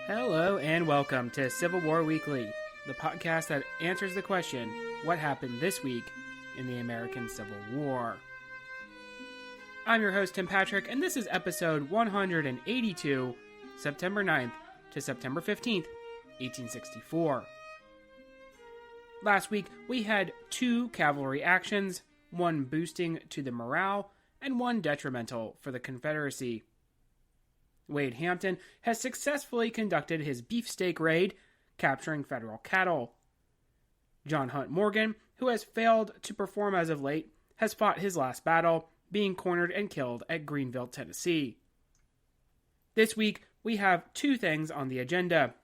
Hello and welcome to Civil War Weekly, the podcast that answers the question, what happened this week in the American Civil War? I'm your host, Tim Patrick, and this is episode 182, September 9th to September 15th, 1864. Last week, we had two cavalry actions, one boosting to the morale, and one detrimental for the Confederacy. Wade Hampton has successfully conducted his beefsteak raid, capturing federal cattle. John Hunt Morgan, who has failed to perform as of late, has fought his last battle, being cornered and killed at Greenville, Tennessee. This week, we have two things on the agenda.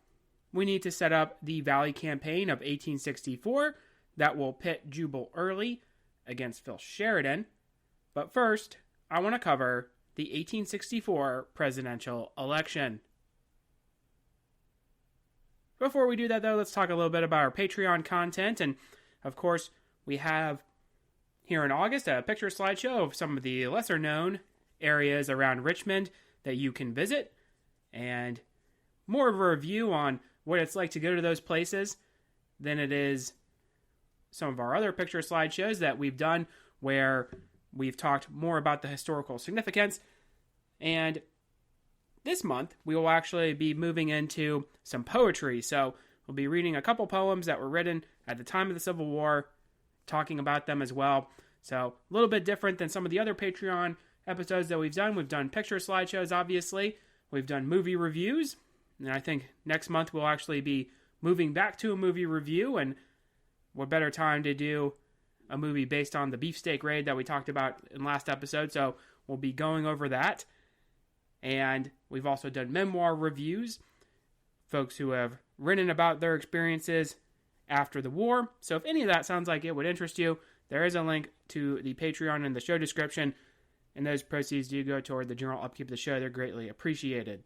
We need to set up the Valley Campaign of 1864 that will pit Jubal Early against Phil Sheridan. But first, I want to cover the 1864 presidential election. Before we do that, though, let's talk a little bit about our Patreon content. And, of course, we have here in August a picture slideshow of some of the lesser-known areas around Richmond that you can visit, and more of a review on what it's like to go to those places than it is some of our other picture slideshows that we've done where we've talked more about the historical significance. And this month, we will actually be moving into some poetry. So we'll be reading a couple poems that were written at the time of the Civil War, talking about them as well. So a little bit different than some of the other Patreon episodes that we've done. We've done picture slideshows, obviously. We've done movie reviews. And I think next month we'll actually be moving back to a movie review. And what better time to do a movie based on the beefsteak raid that we talked about in last episode. So we'll be going over that. And we've also done memoir reviews, folks who have written about their experiences after the war. So if any of that sounds like it would interest you, there is a link to the Patreon in the show description, and those proceeds do go toward the general upkeep of the show. They're greatly appreciated.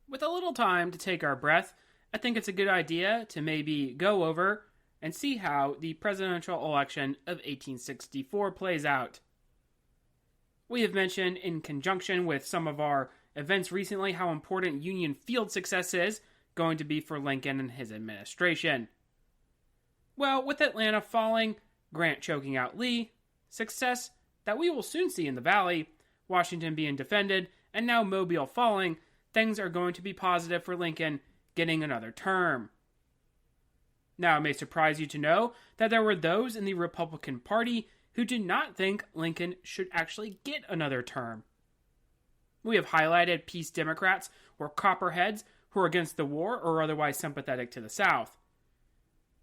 With a little time to take our breath, I think it's a good idea to maybe go over and see how the presidential election of 1864 plays out. We have mentioned in conjunction with some of our events recently how important Union field success is going to be for Lincoln and his administration. Well, with Atlanta falling, Grant choking out Lee, success that we will soon see in the Valley, Washington being defended, and now Mobile falling, things are going to be positive for Lincoln getting another term. Now, it may surprise you to know that there were those in the Republican Party who did not think Lincoln should actually get another term. We have highlighted peace Democrats or Copperheads who are against the war or otherwise sympathetic to the South.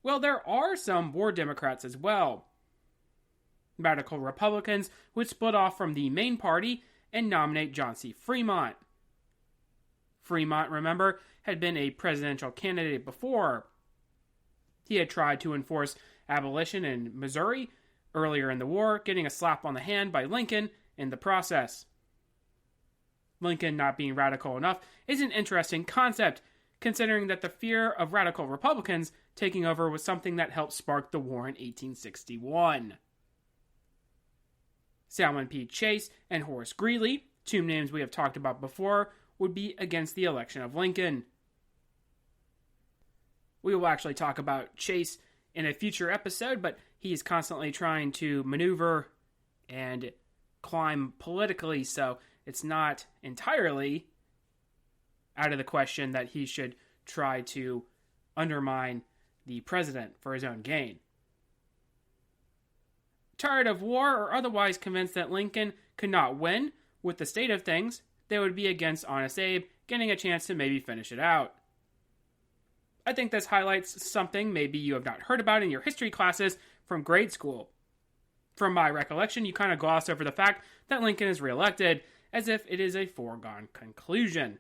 Well, there are some war Democrats as well. Radical Republicans would split off from the main party and nominate John C. Fremont. Fremont, remember, had been a presidential candidate before. He had tried to enforce abolition in Missouri earlier in the war, getting a slap on the hand by Lincoln in the process. Lincoln not being radical enough is an interesting concept, considering that the fear of radical Republicans taking over was something that helped spark the war in 1861. Salmon P. Chase and Horace Greeley, two names we have talked about before, would be against the election of Lincoln. We will actually talk about Chase in a future episode, but he is constantly trying to maneuver and climb politically, so it's not entirely out of the question that he should try to undermine the president for his own gain. Tired of war or otherwise convinced that Lincoln could not win with the state of things, they would be against Honest Abe getting a chance to maybe finish it out. I think this highlights something maybe you have not heard about in your history classes from grade school. From my recollection, you kind of gloss over the fact that Lincoln is reelected as if it is a foregone conclusion.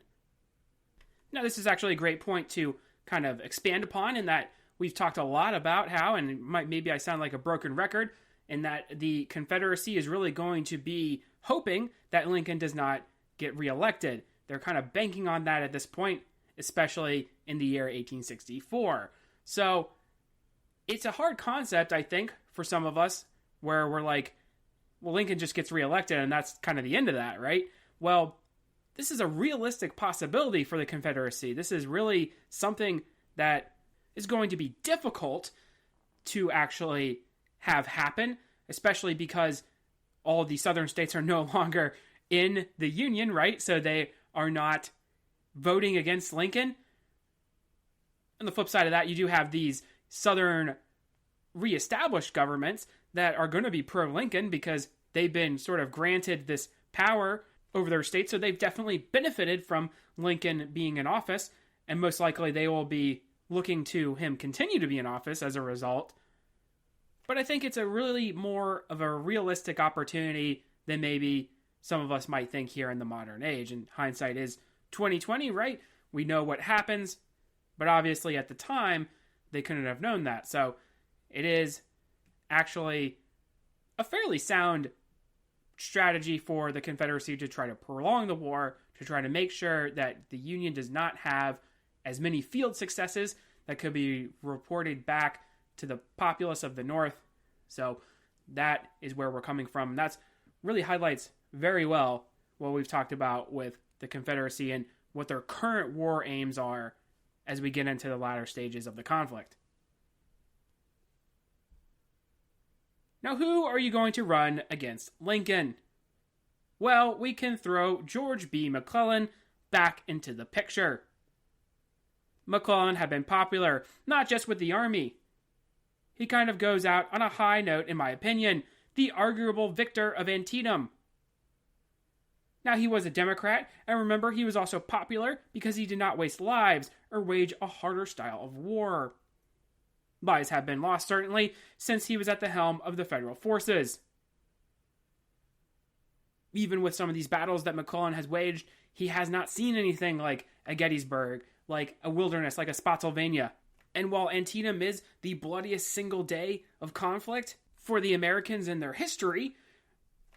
Now, this is actually a great point to kind of expand upon in that we've talked a lot about how, and maybe I sound like a broken record, in that the Confederacy is really going to be hoping that Lincoln does not get reelected. They're kind of banking on that at this point, especially in the year 1864. So it's a hard concept, I think, for some of us, where we're like, well, Lincoln just gets reelected and that's kind of the end of that, right? Well, this is a realistic possibility for the Confederacy. This is really something that is going to be difficult to actually have happen, especially because all of the southern states are no longer in the Union, right? So they are not voting against Lincoln. On the flip side of that, you do have these southern reestablished governments that are going to be pro-Lincoln because they've been sort of granted this power over their state, so they've definitely benefited from Lincoln being in office, and most likely they will be looking to him continue to be in office as a result. But I think it's a really more of a realistic opportunity than maybe some of us might think here in the modern age. And hindsight is 2020, right? We know what happens, but obviously at the time, they couldn't have known that. So it is actually a fairly sound strategy for the Confederacy to try to prolong the war, to try to make sure that the Union does not have as many field successes that could be reported back to the populace of the North. So that is where we're coming from. And that's really highlights very well what we've talked about with the Confederacy and what their current war aims are as we get into the latter stages of the conflict. Now, who are you going to run against Lincoln? Well, we can throw George B. McClellan back into the picture. McClellan had been popular, not just with the army. He kind of goes out on a high note, in my opinion, the arguable victor of Antietam. Now, he was a Democrat, and remember, he was also popular because he did not waste lives or wage a harder style of war. Lives have been lost, certainly, since he was at the helm of the federal forces. Even with some of these battles that McClellan has waged, he has not seen anything like a Gettysburg, like a wilderness, like a Spotsylvania. And while Antietam is the bloodiest single day of conflict for the Americans in their history,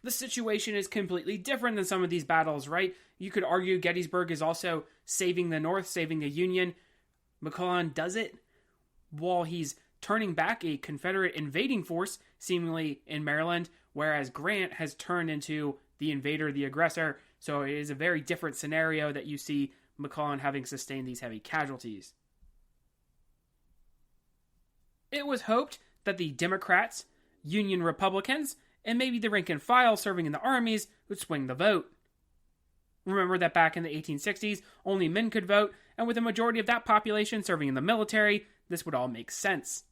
the situation is completely different than some of these battles, right? You could argue Gettysburg is also saving the North, saving the Union. McClellan does it while he's turning back a Confederate invading force, seemingly in Maryland, whereas Grant has turned into the invader, the aggressor. So it is a very different scenario that you see McClellan having sustained these heavy casualties. It was hoped that the Democrats, Union Republicans, and maybe the rank and file serving in the armies would swing the vote. Remember that back in the 1860s, only men could vote, and with a majority of that population serving in the military, this would all make sense.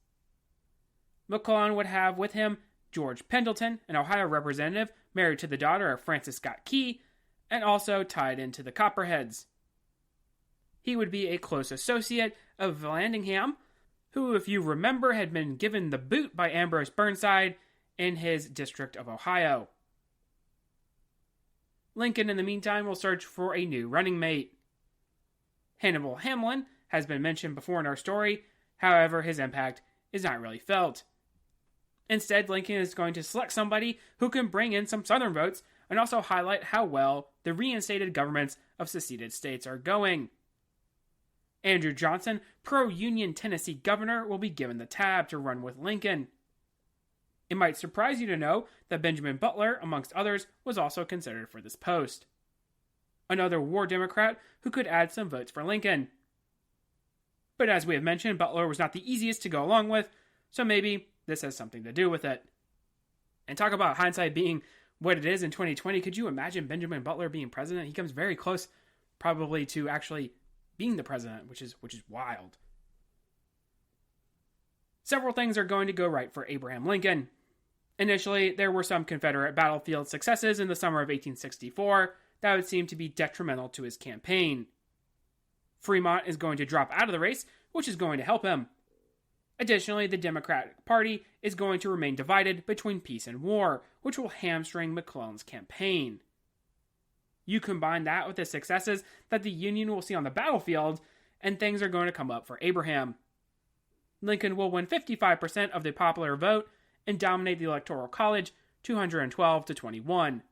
McClellan would have with him George Pendleton, an Ohio representative married to the daughter of Francis Scott Key, and also tied into the Copperheads. He would be a close associate of Vallandigham, who, if you remember, had been given the boot by Ambrose Burnside in his district of Ohio. Lincoln, in the meantime, will search for a new running mate. Hannibal Hamlin has been mentioned before in our story, however, his impact is not really felt. Instead, Lincoln is going to select somebody who can bring in some Southern votes and also highlight how well the reinstated governments of seceded states are going. Andrew Johnson, pro-Union Tennessee governor, will be given the tab to run with Lincoln. It might surprise you to know that Benjamin Butler, amongst others, was also considered for this post. Another war Democrat who could add some votes for Lincoln. But as we have mentioned, Butler was not the easiest to go along with, so maybe this has something to do with it. And talk about hindsight being what it is in 2020, could you imagine Benjamin Butler being president? He comes very close, probably, to actually being the president, which is wild. Several things are going to go right for Abraham Lincoln. Initially, there were some Confederate battlefield successes in the summer of 1864 that would seem to be detrimental to his campaign. Fremont is going to drop out of the race, which is going to help him. Additionally, the Democratic Party is going to remain divided between peace and war, which will hamstring McClellan's campaign. You combine that with the successes that the Union will see on the battlefield, and things are going to come up for Abraham. Lincoln will win 55% of the popular vote and dominate the Electoral College 212 to 21.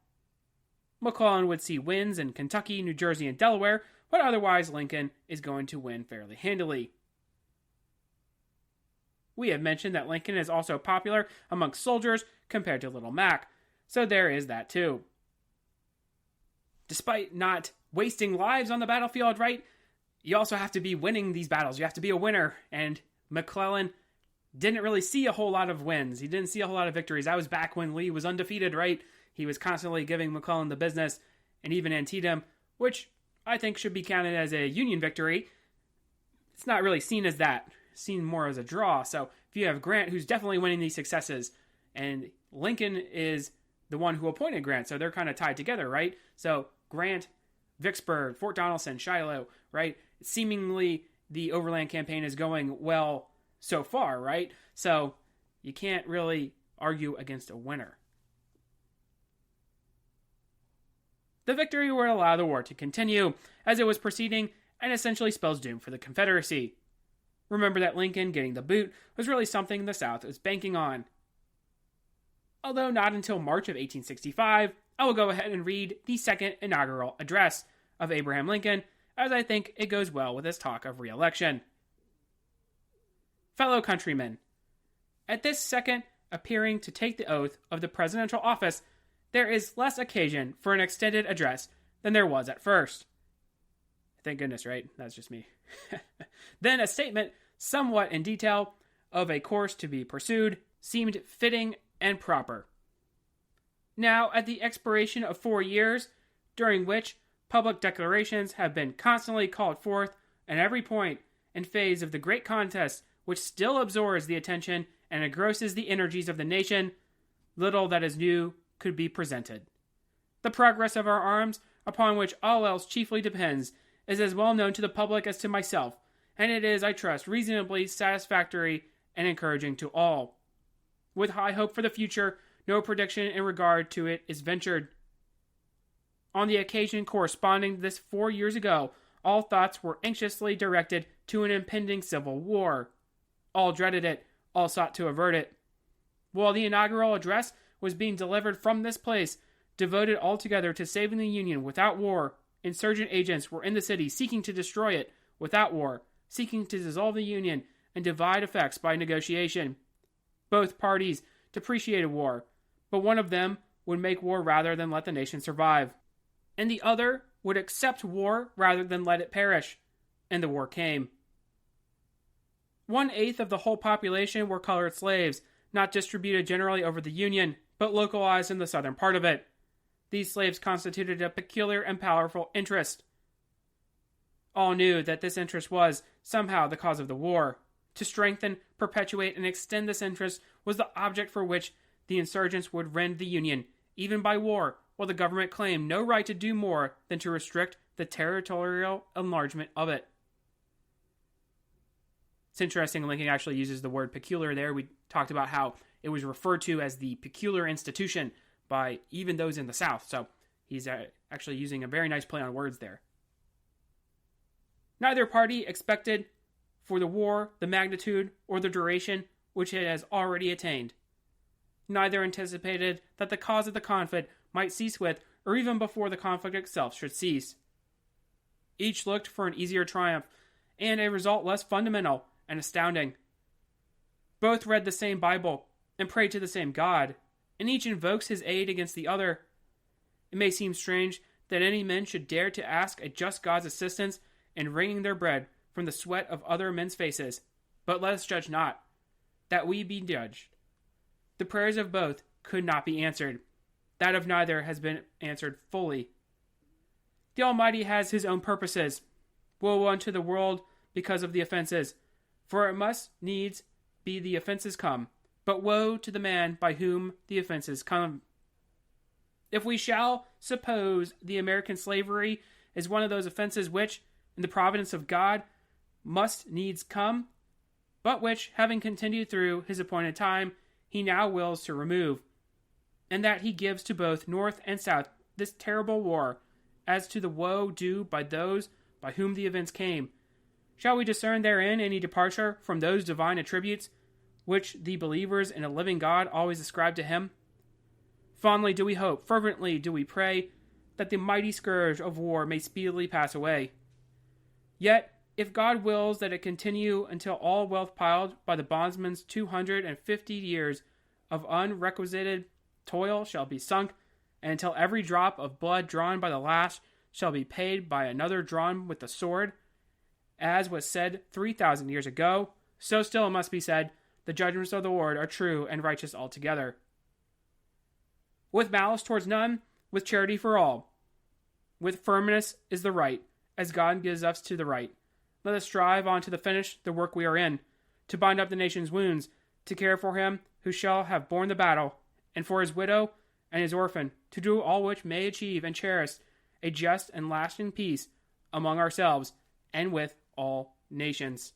McClellan would see wins in Kentucky, New Jersey, and Delaware, but otherwise Lincoln is going to win fairly handily. We have mentioned that Lincoln is also popular amongst soldiers compared to Little Mac, so there is that too. Despite not wasting lives on the battlefield, right? You also have to be winning these battles. You have to be a winner. And McClellan didn't really see a whole lot of wins. He didn't see a whole lot of victories. That was back when Lee was undefeated, right? He was constantly giving McClellan the business, and even Antietam, which I think should be counted as a Union victory. It's not really seen as that. It's seen more as a draw. So if you have Grant, who's definitely winning these successes, and Lincoln is the one who appointed Grant, so they're kind of tied together, right? So Grant, Vicksburg, Fort Donelson, Shiloh, right? Seemingly the overland campaign is going well so far, right? So you can't really argue against a winner. The victory would allow the war to continue as it was proceeding and essentially spells doom for the Confederacy. Remember that Lincoln getting the boot was really something the South was banking on. Although not until March of 1865, I will go ahead and read the second inaugural address of Abraham Lincoln, as I think it goes well with his talk of re-election. Fellow countrymen, at this second appearing to take the oath of the presidential office, there is less occasion for an extended address than there was at first. Thank goodness, right? That's just me. Then a statement, somewhat in detail, of a course to be pursued seemed fitting and proper. Now, at the expiration of 4 years, during which public declarations have been constantly called forth at every point and phase of the great contest which still absorbs the attention and engrosses the energies of the nation, little that is new could be presented. The progress of our arms, upon which all else chiefly depends, is as well known to the public as to myself, and it is, I trust, reasonably satisfactory and encouraging to all. With high hope for the future, no prediction in regard to it is ventured. On the occasion corresponding to this 4 years ago, all thoughts were anxiously directed to an impending civil war. All dreaded it, all sought to avert it. While the inaugural address was being delivered from this place, devoted altogether to saving the Union without war, insurgent agents were in the city seeking to destroy it without war, seeking to dissolve the Union and divide effects by negotiation. Both parties depreciated war, but one of them would make war rather than let the nation survive, and the other would accept war rather than let it perish, and the war came. 1/8 of the whole population were colored slaves, not distributed generally over the Union, but localized in the southern part of it. These slaves constituted a peculiar and powerful interest. All knew that this interest was, somehow, the cause of the war. To strengthen, perpetuate, and extend this interest was the object for which the insurgents would rend the Union, even by war, while the government claimed no right to do more than to restrict the territorial enlargement of it. It's interesting, Lincoln actually uses the word peculiar there. We talked about how it was referred to as the peculiar institution by even those in the South. So he's actually using a very nice play on words there. Neither party expected for the war the magnitude or the duration which it has already attained. Neither anticipated that the cause of the conflict might cease with, or even before the conflict itself should cease. Each looked for an easier triumph, and a result less fundamental and astounding. Both read the same Bible and prayed to the same God, and each invokes his aid against the other. It may seem strange that any men should dare to ask a just God's assistance in wringing their bread from the sweat of other men's faces, but let us judge not, that we be judged. The prayers of both could not be answered. That of neither has been answered fully. The Almighty has his own purposes. Woe unto the world because of the offenses, for it must needs be the offenses come, but woe to the man by whom the offenses come. If we shall suppose the American slavery is one of those offenses which, in the providence of God, must needs come, but which, having continued through his appointed time, he now wills to remove, and that he gives to both North and South this terrible war, as to the woe due by those by whom the events came, shall we discern therein any departure from those divine attributes which the believers in a living God always ascribe to him? Fondly do we hope, fervently do we pray, that the mighty scourge of war may speedily pass away. Yet, if God wills that it continue until all wealth piled by the bondsman's 250 years of unrequited toil shall be sunk, and until every drop of blood drawn by the lash shall be paid by another drawn with the sword. As was said 3,000 years ago, so still it must be said, the judgments of the Lord are true and righteous altogether. With malice towards none, with charity for all. With firmness is the right, as God gives us to the right. Let us strive on to the finish the work we are in, to bind up the nation's wounds, to care for him who shall have borne the battle, and for his widow and his orphan, to do all which may achieve and cherish a just and lasting peace among ourselves and with all nations.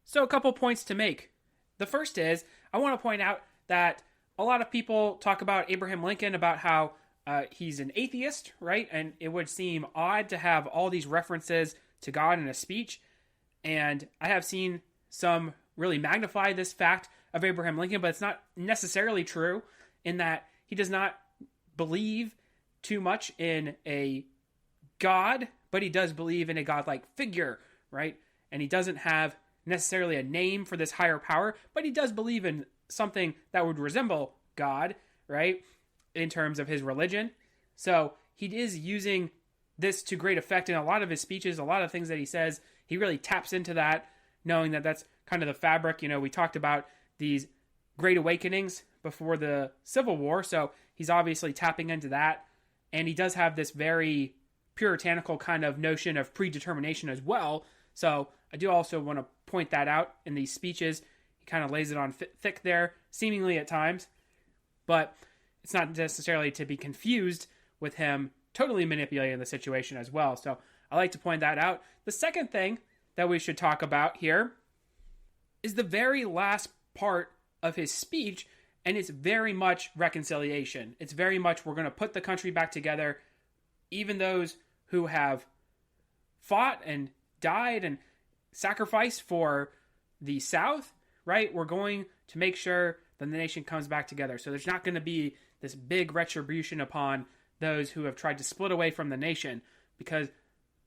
So a couple points to make. The first is, I want to point out that a lot of people talk about Abraham Lincoln, about how he's an atheist, right? And it would seem odd to have all these references to God in a speech. And I have seen some really magnify this fact of Abraham Lincoln, but it's not necessarily true, in that he does not believe too much in a God, but he does believe in a godlike figure, right? And he doesn't have necessarily a name for this higher power, but he does believe in something that would resemble God, right? In terms of his religion. So he is using this to great effect in a lot of his speeches, a lot of things that he says. He really taps into that, knowing that that's kind of the fabric. You know, we talked about these great awakenings before the Civil War, so he's obviously tapping into that. And he does have this very puritanical kind of notion of predetermination as well. So I do also want to point that out in these speeches. He kind of lays it on thick there, seemingly at times. But it's not necessarily to be confused with him totally manipulating the situation as well. So I like to point that out. The second thing that we should talk about here is the very last part of his speech, and it's very much reconciliation. It's very much, we're going to put the country back together. Even those who have fought and died and sacrificed for the South, right? We're going to make sure that the nation comes back together. So there's not going to be this big retribution upon those who have tried to split away from the nation, because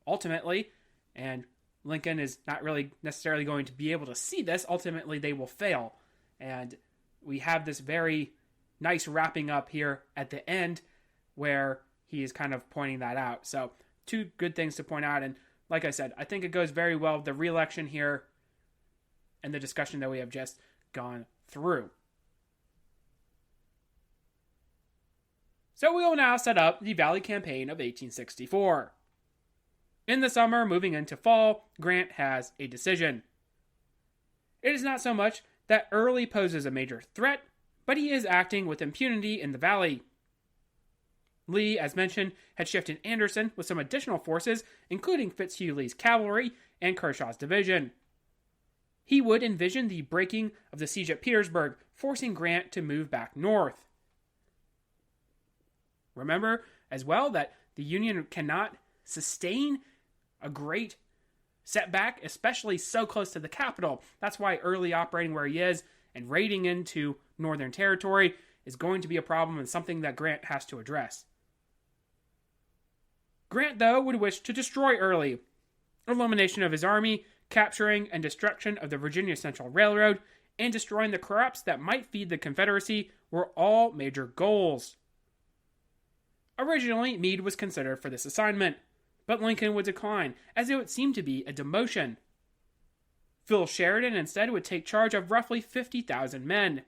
ultimately, and Lincoln is not really necessarily going to be able to see this, ultimately they will fail. And we have this very nice wrapping up here at the end where he is kind of pointing that out. So two good things to point out. And like I said, I think it goes very well with the re-election here and the discussion that we have just gone through. So we will now set up the Valley Campaign of 1864. In the summer, moving into fall, Grant has a decision. It is not so much that Early poses a major threat, but he is acting with impunity in the Valley. Lee, as mentioned, had shifted Anderson with some additional forces, including Fitzhugh Lee's cavalry and Kershaw's division. He would envision the breaking of the siege at Petersburg, forcing Grant to move back north. Remember as well that the Union cannot sustain a great setback, especially so close to the capital. That's why Early operating where he is and raiding into Northern Territory is going to be a problem and something that Grant has to address. Grant, though, would wish to destroy Early. Elimination of his army, capturing and destruction of the Virginia Central Railroad, and destroying the crops that might feed the Confederacy were all major goals. Originally, Meade was considered for this assignment, but Lincoln would decline, as it would seem to be a demotion. Phil Sheridan instead would take charge of roughly 50,000 men.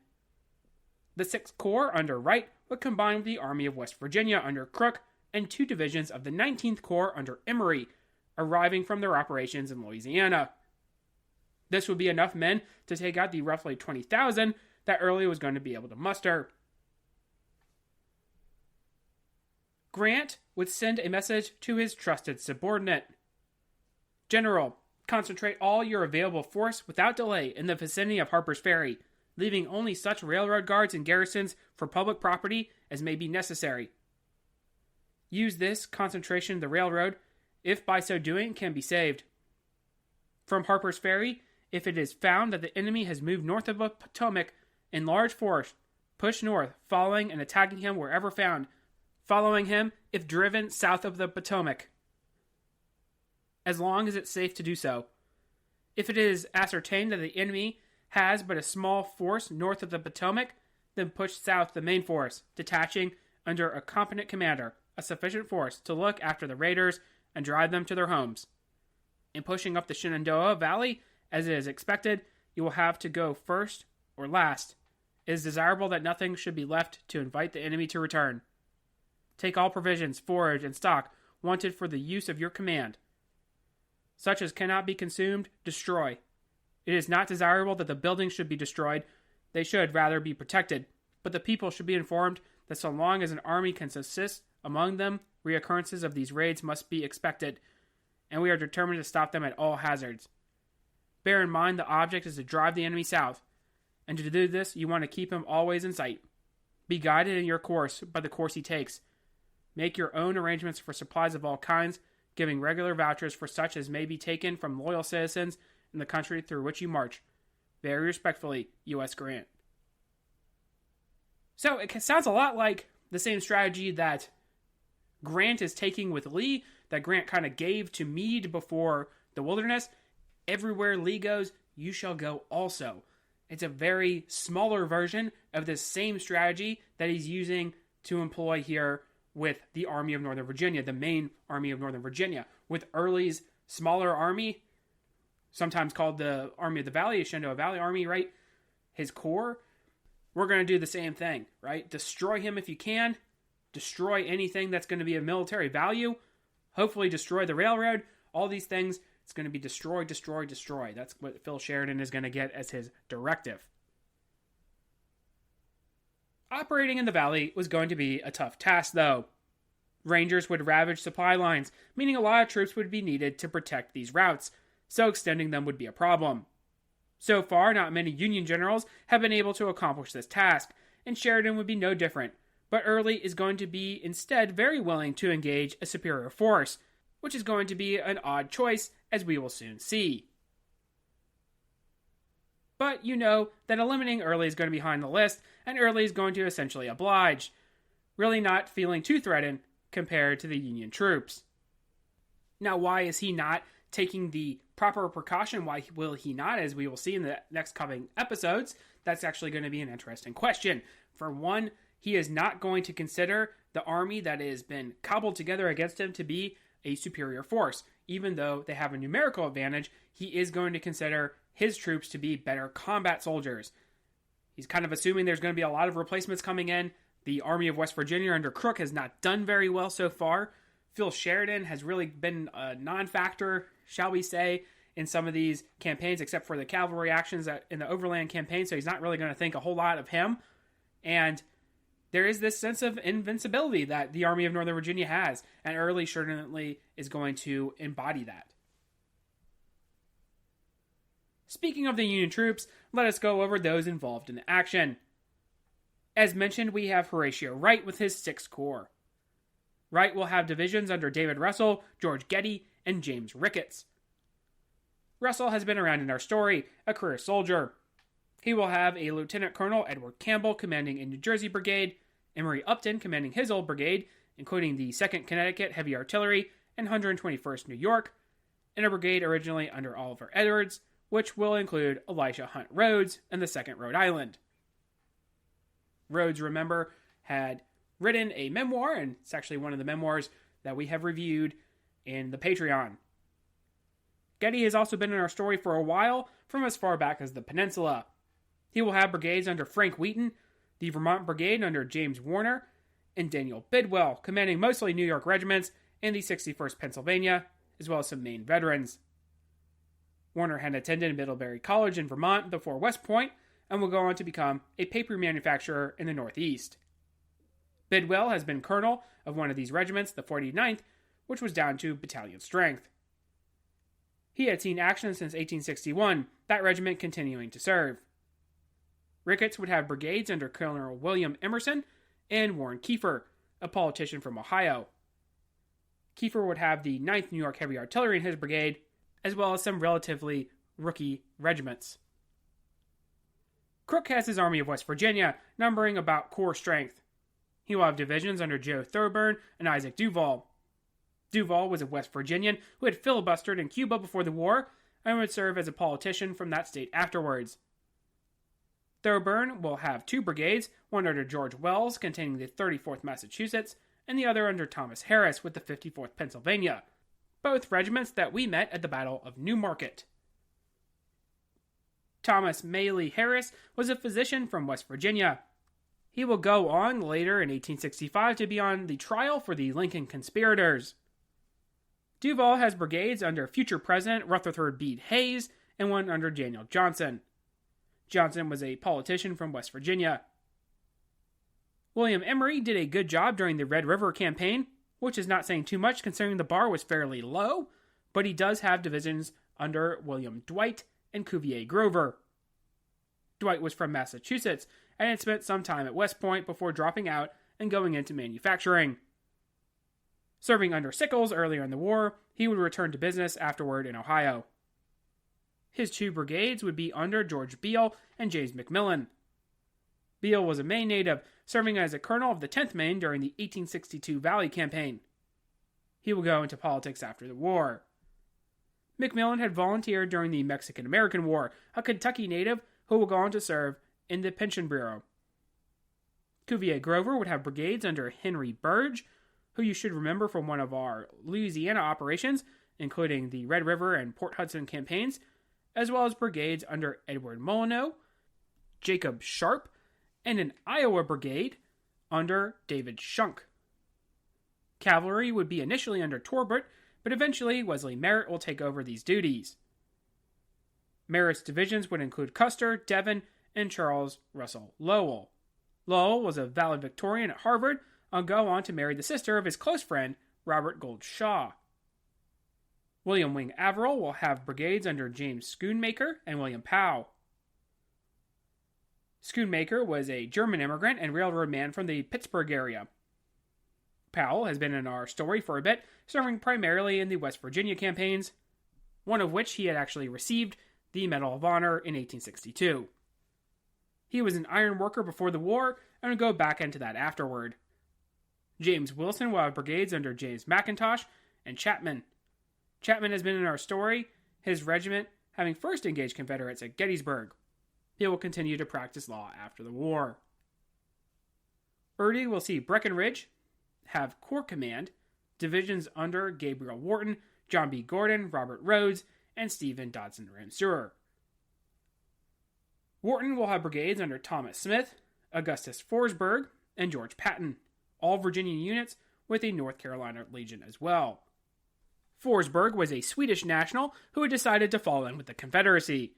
The 6th Corps under Wright would combine with the Army of West Virginia under Crook and 2 divisions of the 19th Corps under Emory, arriving from their operations in Louisiana. This would be enough men to take out the roughly 20,000 that Early was going to be able to muster. Grant would send a message to his trusted subordinate. General, concentrate all your available force without delay in the vicinity of Harper's Ferry, leaving only such railroad guards and garrisons for public property as may be necessary. Use this concentration of the railroad, if by so doing can be saved. From Harper's Ferry, if it is found that the enemy has moved north of the Potomac in large force, push north, following and attacking him wherever found, following him if driven south of the Potomac, as long as it's safe to do so. If it is ascertained that the enemy has but a small force north of the Potomac, then push south the main force, detaching under a competent commander, a sufficient force to look after the raiders and drive them to their homes. In pushing up the Shenandoah Valley, as it is expected, you will have to go first or last. It is desirable that nothing should be left to invite the enemy to return. Take all provisions, forage, and stock wanted for the use of your command. Such as cannot be consumed, destroy. It is not desirable that the buildings should be destroyed. They should rather be protected. But the people should be informed that so long as an army can subsist among them, reoccurrences of these raids must be expected, and we are determined to stop them at all hazards. Bear in mind the object is to drive the enemy south, and to do this you want to keep him always in sight. Be guided in your course by the course he takes. Make your own arrangements for supplies of all kinds, giving regular vouchers for such as may be taken from loyal citizens in the country through which you march. Very respectfully, U.S. Grant. So it sounds a lot like the same strategy that Grant is taking with Lee, that Grant kind of gave to Meade before the Wilderness. Everywhere Lee goes, you shall go also. It's a very smaller version of this same strategy that he's using to employ here with the Army of Northern Virginia, the main Army of Northern Virginia. With Early's smaller army, sometimes called the Army of the Valley, Shenandoah Valley Army, right? His core, we're going to do the same thing, right? Destroy him if you can. Destroy anything that's going to be of military value. Hopefully destroy the railroad. All these things, it's going to be destroy, destroy, destroy. That's what Phil Sheridan is going to get as his directive. Operating in the valley was going to be a tough task, though. Rangers would ravage supply lines, meaning a lot of troops would be needed to protect these routes, so extending them would be a problem. So far, not many Union generals have been able to accomplish this task, and Sheridan would be no different, but Early is going to be instead very willing to engage a superior force, which is going to be an odd choice, as we will soon see. But you know that eliminating Early is going to be high on the list, and Early is going to essentially oblige, really not feeling too threatened compared to the Union troops. Now, why is he not taking the proper precaution? Why will he not? As we will see in the next coming episodes, that's actually going to be an interesting question. For one, he is not going to consider the army that has been cobbled together against him to be a superior force. Even though they have a numerical advantage, he is going to consider his troops to be better combat soldiers. He's kind of assuming there's going to be a lot of replacements coming in. The Army of West Virginia under Crook has not done very well so far. Phil Sheridan has really been a non-factor, shall we say, in some of these campaigns, except for the cavalry actions in the Overland campaign, so he's not really going to think a whole lot of him. And there is this sense of invincibility that the Army of Northern Virginia has, and Early certainly is going to embody that. Speaking of the Union troops, let us go over those involved in the action. As mentioned, we have Horatio Wright with his 6th Corps. Wright will have divisions under David Russell, George Getty, and James Ricketts. Russell has been around in our story, a career soldier. He will have a Lieutenant Colonel Edward Campbell commanding a New Jersey brigade, Emory Upton commanding his old brigade, including the 2nd Connecticut Heavy Artillery and 121st New York, and a brigade originally under Oliver Edwards, which will include Elisha Hunt Rhodes and the 2nd Rhode Island. Rhodes, remember, had written a memoir, and it's actually one of the memoirs that we have reviewed in the Patreon. Getty has also been in our story for a while, from as far back as the Peninsula. He will have brigades under Frank Wheaton, the Vermont Brigade under James Warner, and Daniel Bidwell, commanding mostly New York regiments and the 61st Pennsylvania, as well as some Maine veterans. Warner had attended Middlebury College in Vermont before West Point, and will go on to become a paper manufacturer in the Northeast. Bidwell has been colonel of one of these regiments, the 49th, which was down to battalion strength. He had seen action since 1861, that regiment continuing to serve. Ricketts would have brigades under Colonel William Emerson and Warren Kiefer, a politician from Ohio. Kiefer would have the 9th New York Heavy Artillery in his brigade, as well as some relatively rookie regiments. Crook has his Army of West Virginia, numbering about corps strength. He will have divisions under Joe Thurburn and Isaac Duval. Duval was a West Virginian who had filibustered in Cuba before the war and would serve as a politician from that state afterwards. Thurburn will have 2 brigades, one under George Wells, containing the 34th Massachusetts, and the other under Thomas Harris with the 54th Pennsylvania, both regiments that we met at the Battle of Newmarket. Thomas Maley Harris was a physician from West Virginia. He will go on later in 1865 to be on the trial for the Lincoln conspirators. Duval has brigades under future President Rutherford B. Hayes and one under Daniel Johnson. Johnson was a politician from West Virginia. William Emery did a good job during the Red River campaign, which is not saying too much considering the bar was fairly low, but he does have divisions under William Dwight and Cuvier Grover. Dwight was from Massachusetts and had spent some time at West Point before dropping out and going into manufacturing. Serving under Sickles earlier in the war, he would return to business afterward in Ohio. His two brigades would be under George Beale and James McMillan. Beale was a Maine native, serving as a colonel of the 10th Maine during the 1862 Valley Campaign. He will go into politics after the war. McMillan had volunteered during the Mexican-American War, a Kentucky native who will go on to serve in the Pension Bureau. Cuvier Grover would have brigades under Henry Burge, who you should remember from one of our Louisiana operations, including the Red River and Port Hudson campaigns, as well as brigades under Edward Molyneux, Jacob Sharp, and an Iowa brigade under David Shunk. Cavalry would be initially under Torbert, but eventually Wesley Merritt will take over these duties. Merritt's divisions would include Custer, Devon, and Charles Russell Lowell. Lowell was a valedictorian at Harvard and go on to marry the sister of his close friend, Robert Gould Shaw. William Wing Averill will have brigades under James Schoonmaker and William Powell. Schoonmaker was a German immigrant and railroad man from the Pittsburgh area. Powell has been in our story for a bit, serving primarily in the West Virginia campaigns, one of which he had actually received the Medal of Honor in 1862. He was an iron worker before the war and would go back into that afterward. James Wilson will have brigades under James McIntosh and Chapman. Chapman has been in our story, his regiment having first engaged Confederates at Gettysburg. He will continue to practice law after the war. Early will see Breckinridge have Corps Command, divisions under Gabriel Wharton, John B. Gordon, Robert Rhodes, and Stephen Dodson Ramseur. Wharton will have brigades under Thomas Smith, Augustus Forsberg, and George Patton, all Virginia units with a North Carolina Legion as well. Forsberg was a Swedish national who had decided to fall in with the Confederacy.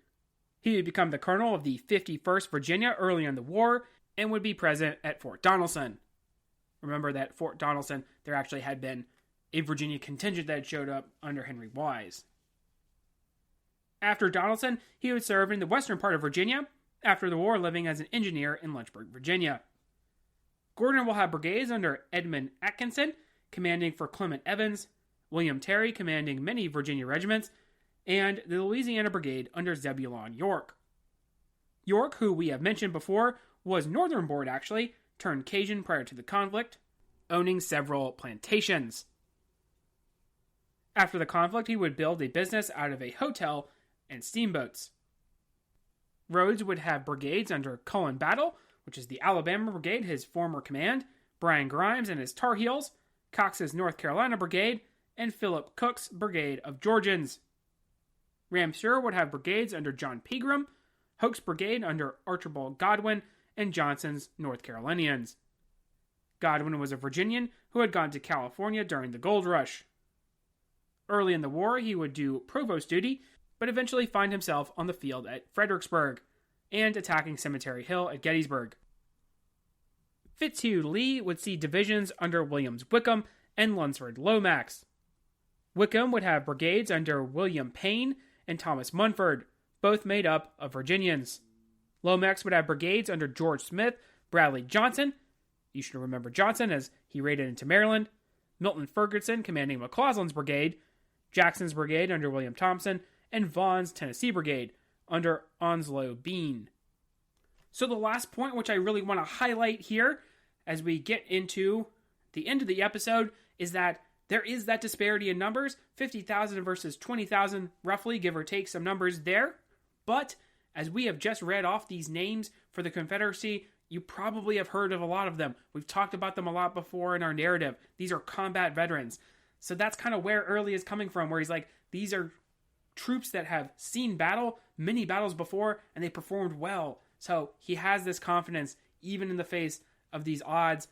He would become the colonel of the 51st Virginia early in the war and would be present at Fort Donelson. Remember that Fort Donelson, there actually had been a Virginia contingent that had showed up under Henry Wise. After Donelson, he would serve in the western part of Virginia, after the war living as an engineer in Lynchburg, Virginia. Gordon will have brigades under Edmund Atkinson, commanding for Clement Evans, William Terry commanding many Virginia regiments, and the Louisiana Brigade under Zebulon York. York, who we have mentioned before, was Northern Board actually, turned Cajun prior to the conflict, owning several plantations. After the conflict, he would build a business out of a hotel and steamboats. Rhodes would have brigades under Cullen Battle, which is the Alabama Brigade, his former command, Brian Grimes and his Tar Heels, Cox's North Carolina Brigade, and Philip Cook's Brigade of Georgians. Ramseur would have brigades under John Pegram, Hoke's Brigade under Archibald Godwin, and Johnson's North Carolinians. Godwin was a Virginian who had gone to California during the Gold Rush. Early in the war, he would do provost duty, but eventually find himself on the field at Fredericksburg and attacking Cemetery Hill at Gettysburg. Fitzhugh Lee would see divisions under Williams Wickham and Lunsford Lomax. Wickham would have brigades under William Payne and Thomas Munford, both made up of Virginians. Lomax would have brigades under George Smith, Bradley Johnson, you should remember Johnson as he raided into Maryland, Milton Ferguson commanding McCausland's brigade, Jackson's brigade under William Thompson, and Vaughan's Tennessee Brigade under Onslow Bean. So the last point which I really want to highlight here as we get into the end of the episode is that there is that disparity in numbers, 50,000 versus 20,000 roughly, give or take some numbers there. But as we have just read off these names for the Confederacy, You probably have heard of a lot of them. We've talked about them a lot before in our narrative. These are combat veterans. So that's kind of where Early is coming from, where he's like, these are troops that have seen battle, many battles before, and they performed well. So he has this confidence, even in the face of these odds,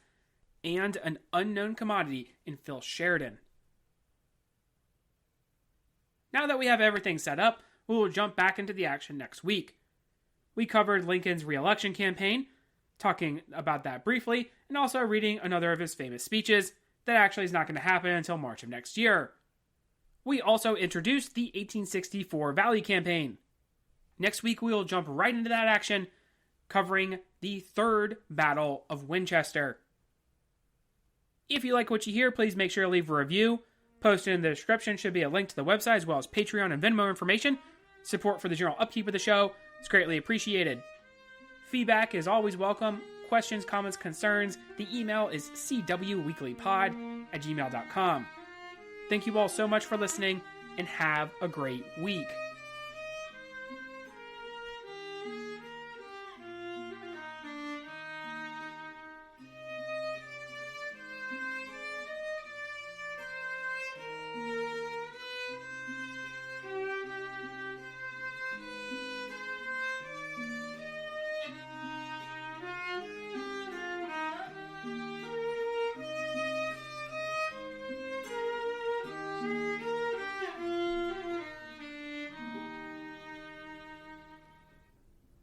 and an unknown commodity in Phil Sheridan. Now that we have everything set up, we will jump back into the action next week. We covered Lincoln's re-election campaign, talking about that briefly, and also reading another of his famous speeches that actually is not going to happen until March of next year. We also introduced the 1864 Valley Campaign. Next week we will jump right into that action, covering the Third Battle of Winchester. If you like what you hear, please make sure to leave a review. Posted in the description should be a link to the website as well as Patreon and Venmo information. Support for the general upkeep of the show is greatly appreciated. Feedback is always welcome. Questions, comments, concerns. The email is cwweeklypod@gmail.com. Thank you all so much for listening, and have a great week.